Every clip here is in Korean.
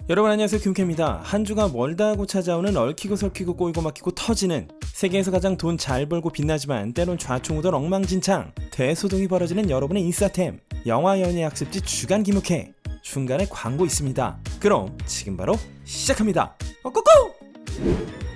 여러분 안녕하세요, 킴캐입니다. 한 주가 멀다 하고 찾아오는 얽히고 설키고 꼬이고 막히고 터지는 세계에서 가장 돈 잘 벌고 빛나지만 때론 좌충우돌 엉망진창 대소동이 벌어지는 여러분의 인싸템 영화 연예 학습지 주간 기묵회. 중간에 광고 있습니다. 그럼 지금 바로 시작합니다. 고고!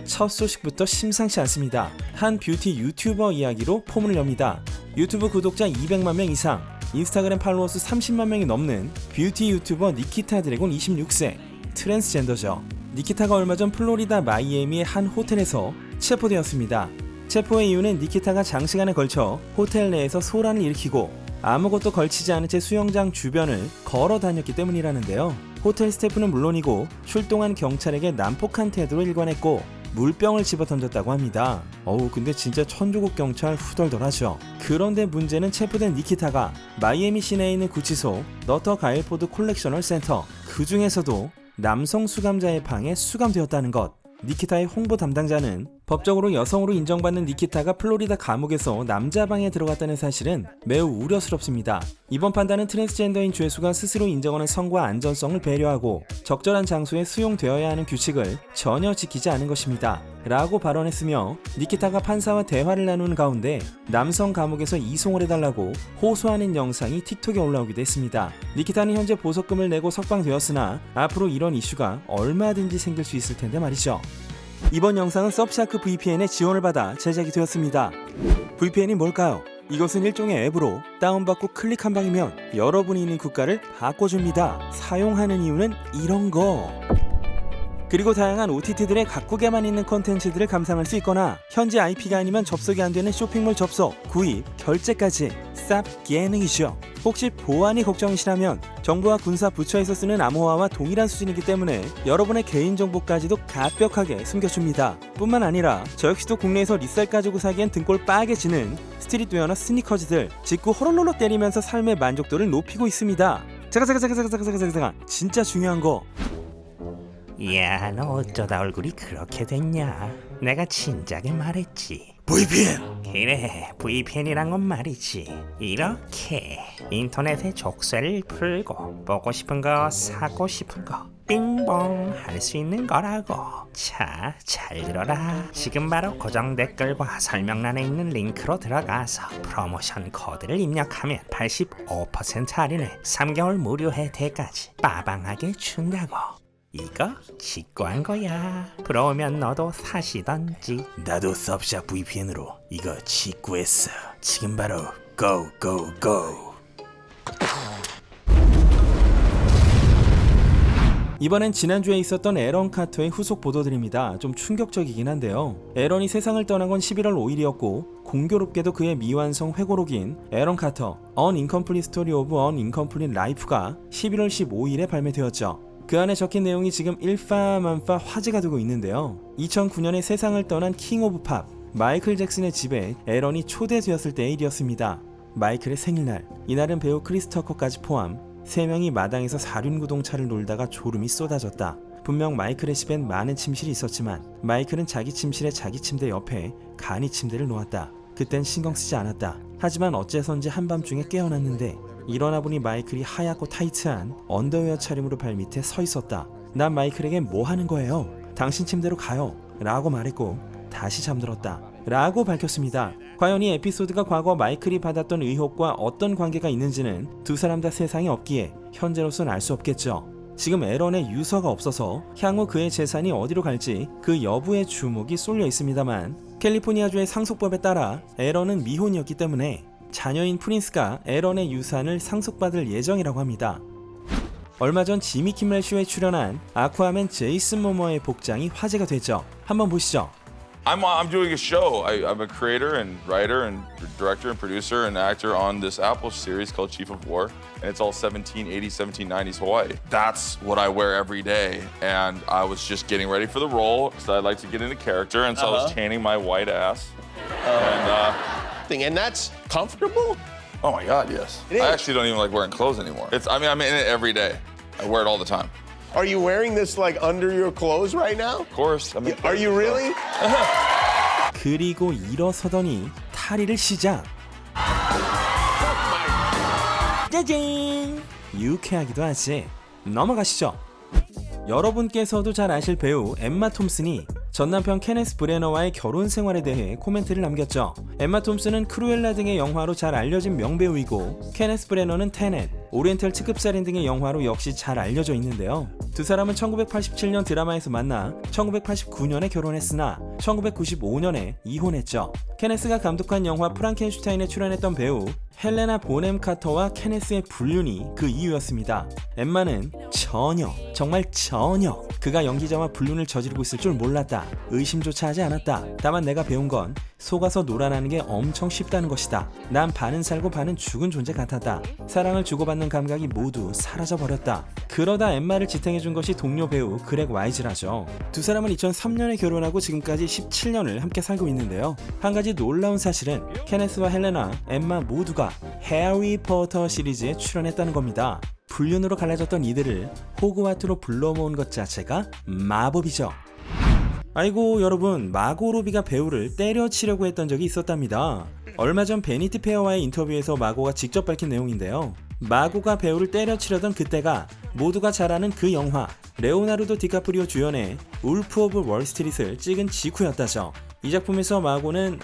첫 소식부터 심상치 않습니다. 한 뷰티 유튜버 이야기로 포문을 엽니다. 유튜브 구독자 200만 명 이상, 인스타그램 팔로워수 30만 명이 넘는 뷰티 유튜버 니키타 드래곤 26세, 트랜스젠더죠. 니키타가 얼마 전 플로리다 마이애미의 한 호텔에서 체포되었습니다. 체포의 이유는 니키타가 장시간에 걸쳐 호텔 내에서 소란을 일으키고 아무것도 걸치지 않은 채 수영장 주변을 걸어 다녔기 때문이라는데요. 호텔 스태프는 물론이고 출동한 경찰에게 난폭한 태도로 일관했고 물병을 집어던졌다고 합니다. 근데 진짜 천조국 경찰 후덜덜하죠. 그런데 문제는 체포된 니키타가 마이애미 시내에 있는 구치소 너터 가일포드 콜렉셔널 센터, 그 중에서도 남성 수감자의 방에 수감되었다는 것. 니키타의 홍보 담당자는 법적으로 여성으로 인정받는 니키타가 플로리다 감옥에서 남자 방에 들어갔다는 사실은 매우 우려스럽습니다. 이번 판단은 트랜스젠더인 죄수가 스스로 인정하는 성과 안전성을 배려하고 적절한 장소에 수용되어야 하는 규칙을 전혀 지키지 않은 것입니다. 라고 발언했으며, 니키타가 판사와 대화를 나누는 가운데 남성 감옥에서 이송을 해달라고 호소하는 영상이 틱톡에 올라오기도 했습니다. 니키타는 현재 보석금을 내고 석방되었으나 앞으로 이런 이슈가 얼마든지 생길 수 있을 텐데 말이죠. 이번 영상은 서브샤크 VPN의 지원을 받아 제작이 되었습니다. VPN이 뭘까요? 이것은 일종의 앱으로 다운받고 클릭 한 방이면 여러분이 있는 국가를 바꿔줍니다. 사용하는 이유는 이런 거. 그리고 다양한 OTT들의 각국에만 있는 콘텐츠들을 감상할 수 있거나 현지 IP가 아니면 접속이 안 되는 쇼핑몰 접속, 구입, 결제까지 쌉 기능이죠. 혹시 보안이 걱정이시라면 정부와 군사 부처에서 쓰는 암호화와 동일한 수준이기 때문에 여러분의 개인정보까지도 가벽하게 숨겨줍니다. 뿐만 아니라 저 역시도 국내에서 리셀 가지고 사기엔 등골 빠개지는 스트릿웨어나 스니커즈들 직구 호롤롤로 때리면서 삶의 만족도를 높이고 있습니다. 잠깐 진짜 중요한 거. 야, 너 어쩌다 얼굴이 그렇게 됐냐? 내가 진작에 말했지. VPN! 그래, VPN이란 건 말이지. 이렇게 인터넷에 족쇄를 풀고 보고 싶은 거, 사고 싶은 거 빙봉 할 수 있는 거라고. 자, 잘 들어라. 지금 바로 고정 댓글과 설명란에 있는 링크로 들어가서 프로모션 코드를 입력하면 85% 할인에 3개월 무료 혜택까지 빠방하게 준다고. 이거 직구한 거야. 부러우면 너도 사시던지. 나도 섭샤 VPN으로 이거 직구했어. 지금 바로 go. 이번엔 지난주에 있었던 에런 카터의 후속 보도들입니다. 좀 충격적이긴 한데요. 에런이 세상을 떠난 건 11월 5일이었고 공교롭게도 그의 미완성 회고록인 에런 카터 An Incomplete Story of An Incomplete Life가 11월 15일에 발매되었죠. 그 안에 적힌 내용이 지금 일파만파 화제가 되고 있는데요. 2009년에 세상을 떠난 킹 오브 팝 마이클 잭슨의 집에 에런이 초대되었을 때의 일이었습니다. 마이클의 생일날, 이날은 배우 크리스 터커까지 포함 3명이 마당에서 사륜구동차를 놀다가 졸음이 쏟아졌다. 분명 마이클의 집엔 많은 침실이 있었지만 마이클은 자기 침실의 자기 침대 옆에 간이 침대를 놓았다. 그땐 신경 쓰지 않았다. 하지만 어째선지 한밤중에 깨어났는데 일어나 보니 마이클이 하얗고 타이트한 언더웨어 차림으로 발밑에 서 있었다. 난 마이클에게 뭐 하는 거예요? 당신 침대로 가요. 라고 말했고 다시 잠들었다. 라고 밝혔습니다. 과연 이 에피소드가 과거 마이클이 받았던 의혹과 어떤 관계가 있는지는 두 사람 다 세상에 없기에 현재로선 알 수 없겠죠. 지금 에런의 유서가 없어서 향후 그의 재산이 어디로 갈지 그 여부에 주목이 쏠려 있습니다만, 캘리포니아주의 상속법에 따라 에런은 미혼이었기 때문에 자녀인 프린스가 에런의 유산을 상속받을 예정이라고 합니다. 얼마 전 지미 킴멜 쇼에 출연한 아쿠아맨 제이슨 모모아의 복장이 화제가 됐죠. 한번 보시죠. I'm doing a show. I'm a creator and writer and director and producer and actor on this Apple series called Chief of War. And it's all 1780s, 1790s Hawaii. That's what I wear every day. And I was just getting ready for the role because I like to get into character. And so I was tanning my white ass. And that's comfortable? Oh my God, yes. I actually don't even like wearing clothes anymore. I'm in it every day. I wear it all the time. Are you wearing this like under your clothes right now? Of course. Are you really? 그리고 일어서더니 탈의를 시작. 짜잔! 유쾌하기도 하지. 넘어가시죠. 여러분께서도 잘 아실 배우 엠마 톰슨이 전 남편 케네스 브래너와의 결혼 생활에 대해 코멘트를 남겼죠. 엠마 톰슨은 크루엘라 등의 영화로 잘 알려진 명배우이고 케네스 브래너는 테넷, 오리엔탈 특급살인 등의 영화로 역시 잘 알려져 있는데요. 두 사람은 1987년 드라마에서 만나 1989년에 결혼했으나 1995년에 이혼했죠. 케네스가 감독한 영화 프랑켄슈타인에 출연했던 배우 헬레나 보넴 카터와 케네스의 불륜이 그 이유였습니다. 엠마는 정말 전혀 그가 연기자와 불륜을 저지르고 있을 줄 몰랐다. 의심조차 하지 않았다. 다만 내가 배운 건 속아서 놀아나는 게 엄청 쉽다는 것이다. 난 반은 살고 반은 죽은 존재 같았다. 사랑을 주고받는 감각이 모두 사라져버렸다. 그러다 엠마를 지탱해준 것이 동료 배우 그렉 와이즈라죠. 두 사람은 2003년에 결혼하고 지금까지 17년을 함께 살고 있는데요. 한 가지 놀라운 사실은 케네스와 헬레나, 엠마 모두가 해리포터 시리즈에 출연했다는 겁니다. 불륜으로 갈라졌던 이들을 호그와트로 불러 모은 것 자체가 마법이죠. 아이고 여러분, 마고 로비가 배우를 때려치려고 했던 적이 있었답니다. 얼마 전 베니티 페어와의 인터뷰에서 마고가 직접 밝힌 내용인데요. 마고가 배우를 때려치려던 그때가 모두가 잘 아는 그 영화 레오나르도 디카프리오 주연의 울프 오브 월스트릿을 찍은 직후였다죠. 이 작품에서 마고는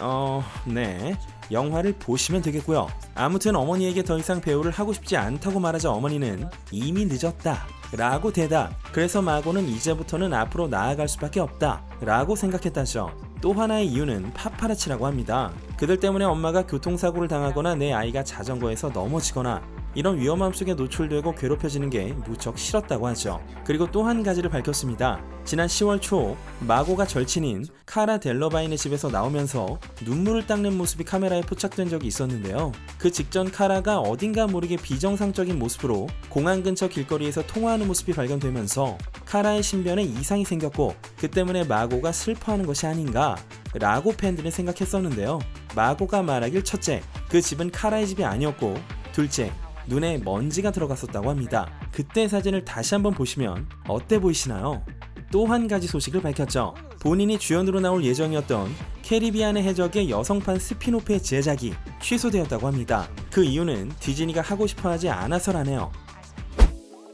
영화를 보시면 되겠고요. 아무튼 어머니에게 더 이상 배우를 하고 싶지 않다고 말하자 어머니는 이미 늦었다 라고 대답. 그래서 마고는 이제부터는 앞으로 나아갈 수밖에 없다 라고 생각했다죠. 또 하나의 이유는 파파라치라고 합니다. 그들 때문에 엄마가 교통사고를 당하거나 내 아이가 자전거에서 넘어지거나 이런 위험함 속에 노출되고 괴롭혀지는 게 무척 싫었다고 하죠. 그리고 또 한 가지를 밝혔습니다. 지난 10월 초 마고가 절친인 카라 델러바인의 집에서 나오면서 눈물을 닦는 모습이 카메라에 포착된 적이 있었는데요. 그 직전 카라가 어딘가 모르게 비정상적인 모습으로 공항 근처 길거리에서 통화하는 모습이 발견되면서 카라의 신변에 이상이 생겼고 그 때문에 마고가 슬퍼하는 것이 아닌가 라고 팬들은 생각했었는데요. 마고가 말하길 첫째, 그 집은 카라의 집이 아니었고 둘째, 눈에 먼지가 들어갔었다고 합니다. 그때 사진을 다시 한번 보시면 어때 보이시나요? 또 한 가지 소식을 밝혔죠. 본인이 주연으로 나올 예정이었던 캐리비안의 해적의 여성판 스피노프의 제작이 취소되었다고 합니다. 그 이유는 디즈니가 하고 싶어하지 않아서라네요.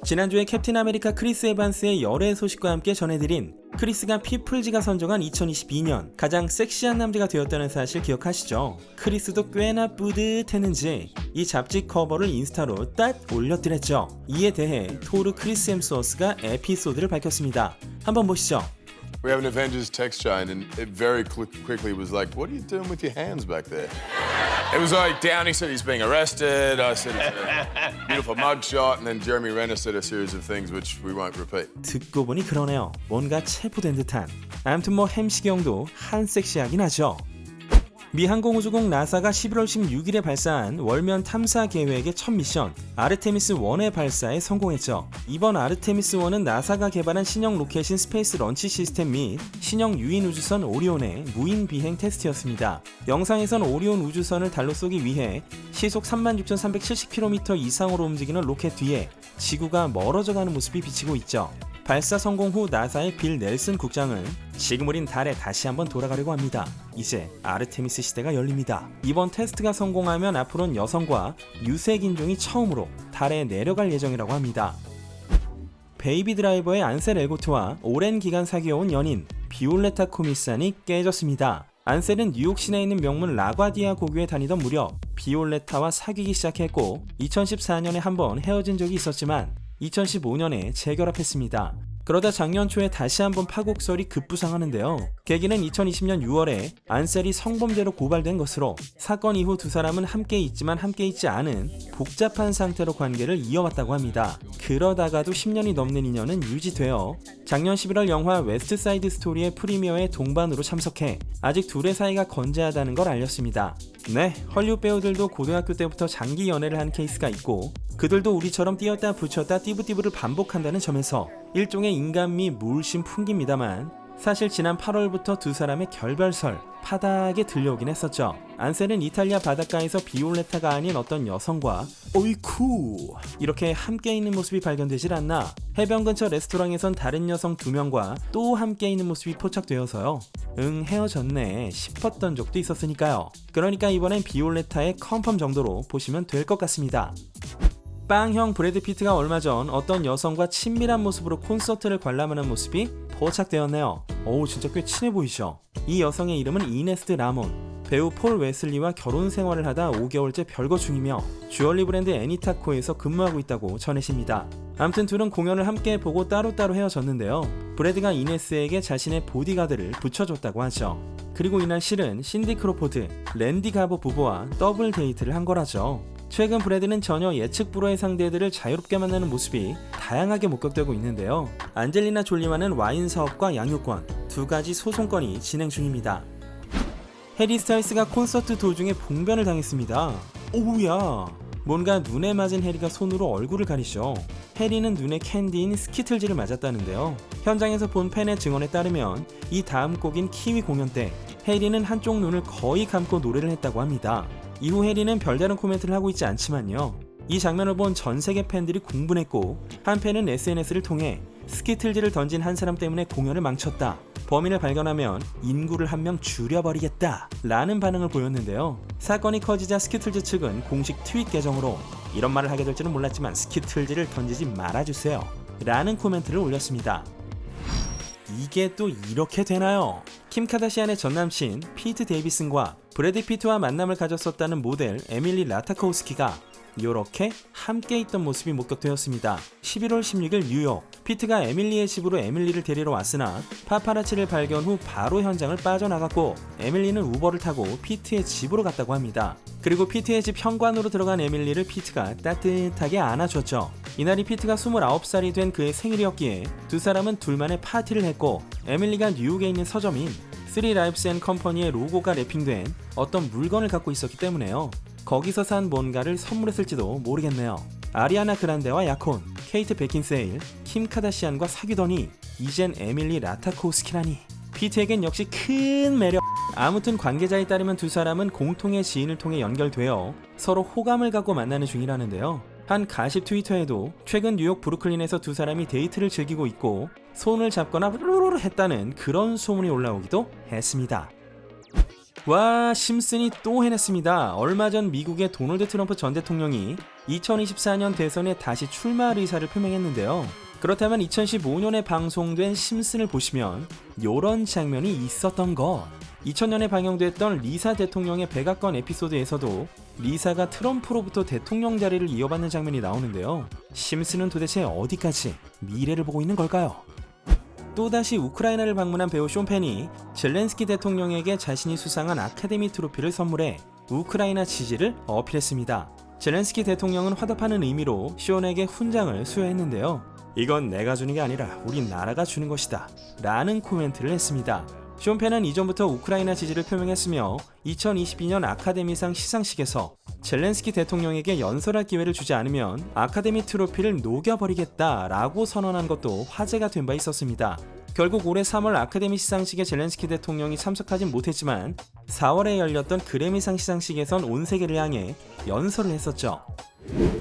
지난주에 캡틴 아메리카 크리스 에반스의 열애 소식과 함께 전해드린 크리스가 피플지가 선정한 2022년 가장 섹시한 남자가 되었다는 사실 기억하시죠? 크리스도 꽤나 뿌듯했는지 이 잡지 커버를 인스타로 딱 올렸더랬죠. 이에 대해 토르 크리스 햄스워스가 에피소드를 밝혔습니다. 한번 보시죠. We have an Avengers text giant, and it very quickly was like, "What are you doing with your hands back there?" It was like Downey said he's being arrested. I said it's a beautiful mugshot, and then Jeremy Renner said a series of things which we won't repeat. 듣고 보니 그러네요. 뭔가 체포된 듯한. 아무튼 뭐 햄시경도 한 섹시하긴 하죠. 미 항공우주국 나사가 11월 16일에 발사한 월면 탐사 계획의 첫 미션 아르테미스-1의 발사에 성공했죠. 이번 아르테미스-1은 나사가 개발한 신형 로켓인 스페이스 런치 시스템 및 신형 유인 우주선 오리온의 무인 비행 테스트였습니다. 영상에선 오리온 우주선을 달로 쏘기 위해 시속 36,370km 이상으로 움직이는 로켓 뒤에 지구가 멀어져가는 모습이 비치고 있죠. 발사 성공 후 나사의 빌 넬슨 국장은 지금 우린 달에 다시 한번 돌아가려고 합니다. 이제 아르테미스 시대가 열립니다. 이번 테스트가 성공하면 앞으로는 여성과 유색 인종이 처음으로 달에 내려갈 예정이라고 합니다. 베이비 드라이버의 안셀 엘고트와 오랜 기간 사귀어온 연인 비올레타 코미산이 깨졌습니다. 안셀은 뉴욕 시내에 있는 명문 라과디아 고교에 다니던 무렵 비올레타와 사귀기 시작했고 2014년에 한번 헤어진 적이 있었지만 2015년에 재결합했습니다. 그러다 작년 초에 다시 한번 파국설이 급부상하는데요. 계기는 2020년 6월에 안셀이 성범죄로 고발된 것으로 사건 이후 두 사람은 함께 있지만 함께 있지 않은 복잡한 상태로 관계를 이어왔다고 합니다. 그러다가도 10년이 넘는 인연은 유지되어 작년 11월 영화 웨스트 사이드 스토리의 프리미어에 동반으로 참석해 아직 둘의 사이가 건재하다는 걸 알렸습니다. 네, 헐리우드 배우들도 고등학교 때부터 장기 연애를 한 케이스가 있고 그들도 우리처럼 띄었다 붙였다 띠부띠부를 반복한다는 점에서 일종의 인간미 물씬 풍깁니다만 사실 지난 8월부터 두 사람의 결별설 파닥에 들려오긴 했었죠. 안셀은 이탈리아 바닷가에서 비올레타가 아닌 어떤 여성과 어이쿠 이렇게 함께 있는 모습이 발견되질 않나 해변 근처 레스토랑에선 다른 여성 2명과 또 함께 있는 모습이 포착되어서요. 헤어졌네 싶었던 적도 있었으니까요. 그러니까 이번엔 비올레타의 컨펌 정도로 보시면 될 것 같습니다. 빵형 브래드 피트가 얼마 전 어떤 여성과 친밀한 모습으로 콘서트를 관람하는 모습이 포착되었네요. 어우, 진짜 꽤 친해 보이죠? 이 여성의 이름은 이네스 라몬. 배우 폴 웨슬리와 결혼 생활을 하다 5개월째 별거 중이며 주얼리 브랜드 애니타코에서 근무하고 있다고 전해집니다. 아무튼 둘은 공연을 함께 보고 따로따로 헤어졌는데요. 브래드가 이네스에게 자신의 보디가드를 붙여줬다고 하죠. 그리고 이날 실은 신디 크로포드, 랜디 가버 부부와 더블 데이트를 한 거라죠. 최근 브래드는 전혀 예측 불허의 상대들을 자유롭게 만나는 모습이 다양하게 목격되고 있는데요. 안젤리나 졸리와는 와인 사업과 양육권, 두 가지 소송건이 진행 중입니다. 해리 스타일스가 콘서트 도중에 봉변을 당했습니다. 오우야! 뭔가 눈에 맞은 해리가 손으로 얼굴을 가리죠. 해리는 눈에 캔디인 스키틀즈를 맞았다는데요. 현장에서 본 팬의 증언에 따르면 이 다음 곡인 키위 공연 때 해리는 한쪽 눈을 거의 감고 노래를 했다고 합니다. 이후 해리는 별다른 코멘트를 하고 있지 않지만요. 이 장면을 본 전 세계 팬들이 공분했고 한 팬은 SNS를 통해 스키틀즈를 던진 한 사람 때문에 공연을 망쳤다. 범인을 발견하면 인구를 한 명 줄여버리겠다 라는 반응을 보였는데요. 사건이 커지자 스키틀즈 측은 공식 트윗 계정으로 이런 말을 하게 될 줄은 몰랐지만 스키틀즈를 던지지 말아주세요 라는 코멘트를 올렸습니다. 이게 또 이렇게 되나요? 킴 카다시안의 전남친 피트 데이비슨과 브래드 피트와 만남을 가졌었다는 모델 에밀리 라타코우스키가 요렇게 함께 있던 모습이 목격되었습니다. 11월 16일 뉴욕, 피트가 에밀리의 집으로 에밀리를 데리러 왔으나 파파라치를 발견 후 바로 현장을 빠져나갔고 에밀리는 우버를 타고 피트의 집으로 갔다고 합니다. 그리고 피트의 집 현관으로 들어간 에밀리를 피트가 따뜻하게 안아줬죠. 이날이 피트가 29살이 된 그의 생일이었기에 두 사람은 둘만의 파티를 했고 에밀리가 뉴욕에 있는 서점인 쓰리 라이프스 앤 컴퍼니의 로고가 랩핑된 어떤 물건을 갖고 있었기 때문에요. 거기서 산 뭔가를 선물했을지도 모르겠네요. 아리아나 그란데와 야콘, 케이트 베킨세일, 킴 카다시안과 사귀더니 이젠 에밀리 라타코우스키라니. 피트에겐 역시 큰 매력. 아무튼 관계자에 따르면 두 사람은 공통의 지인을 통해 연결되어 서로 호감을 갖고 만나는 중이라는데요. 한 가십 트위터에도 최근 뉴욕 브루클린에서 두 사람이 데이트를 즐기고 있고 손을 잡거나 했다는 그런 소문이 올라오기도 했습니다. 와, 심슨이 또 해냈습니다. 얼마 전 미국의 도널드 트럼프 전 대통령이 2024년 대선에 다시 출마할 의사를 표명했는데요. 그렇다면 2015년에 방송된 심슨을 보시면 요런 장면이 있었던 것. 2000년에 방영됐던 리사 대통령의 백악관 에피소드에서도 리사가 트럼프로부터 대통령 자리를 이어받는 장면이 나오는데요. 심슨은 도대체 어디까지 미래를 보고 있는 걸까요? 또다시 우크라이나를 방문한 배우 숀 펜이 젤렌스키 대통령에게 자신이 수상한 아카데미 트로피를 선물해 우크라이나 지지를 어필했습니다. 젤렌스키 대통령은 화답하는 의미로 숀에게 훈장을 수여했는데요. 이건 내가 주는 게 아니라 우리 나라가 주는 것이다 라는 코멘트를 했습니다. 숀 펜은 이전부터 우크라이나 지지를 표명했으며 2022년 아카데미상 시상식에서 젤렌스키 대통령에게 연설할 기회를 주지 않으면 아카데미 트로피를 녹여버리겠다라고 선언한 것도 화제가 된 바 있었습니다. 결국 올해 3월 아카데미 시상식에 젤렌스키 대통령이 참석하진 못했지만 4월에 열렸던 그래미상 시상식에선 온 세계를 향해 연설을 했었죠.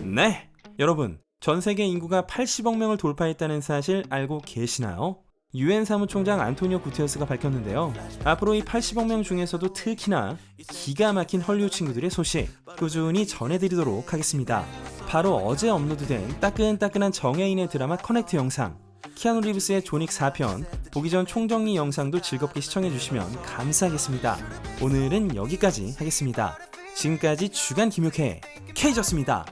네! 여러분, 전 세계 인구가 80억 명을 돌파했다는 사실 알고 계시나요? UN 사무총장 안토니오 구테러스가 밝혔는데요. 앞으로 이 80억 명 중에서도 특히나 기가 막힌 헐리우드 친구들의 소식 꾸준히 전해드리도록 하겠습니다. 바로 어제 업로드된 따끈따끈한 정해인의 드라마 커넥트 영상, 키아누 리브스의 존윅 4편, 보기 전 총정리 영상도 즐겁게 시청해주시면 감사하겠습니다. 오늘은 여기까지 하겠습니다. 지금까지 주간 김용태 K였습니다.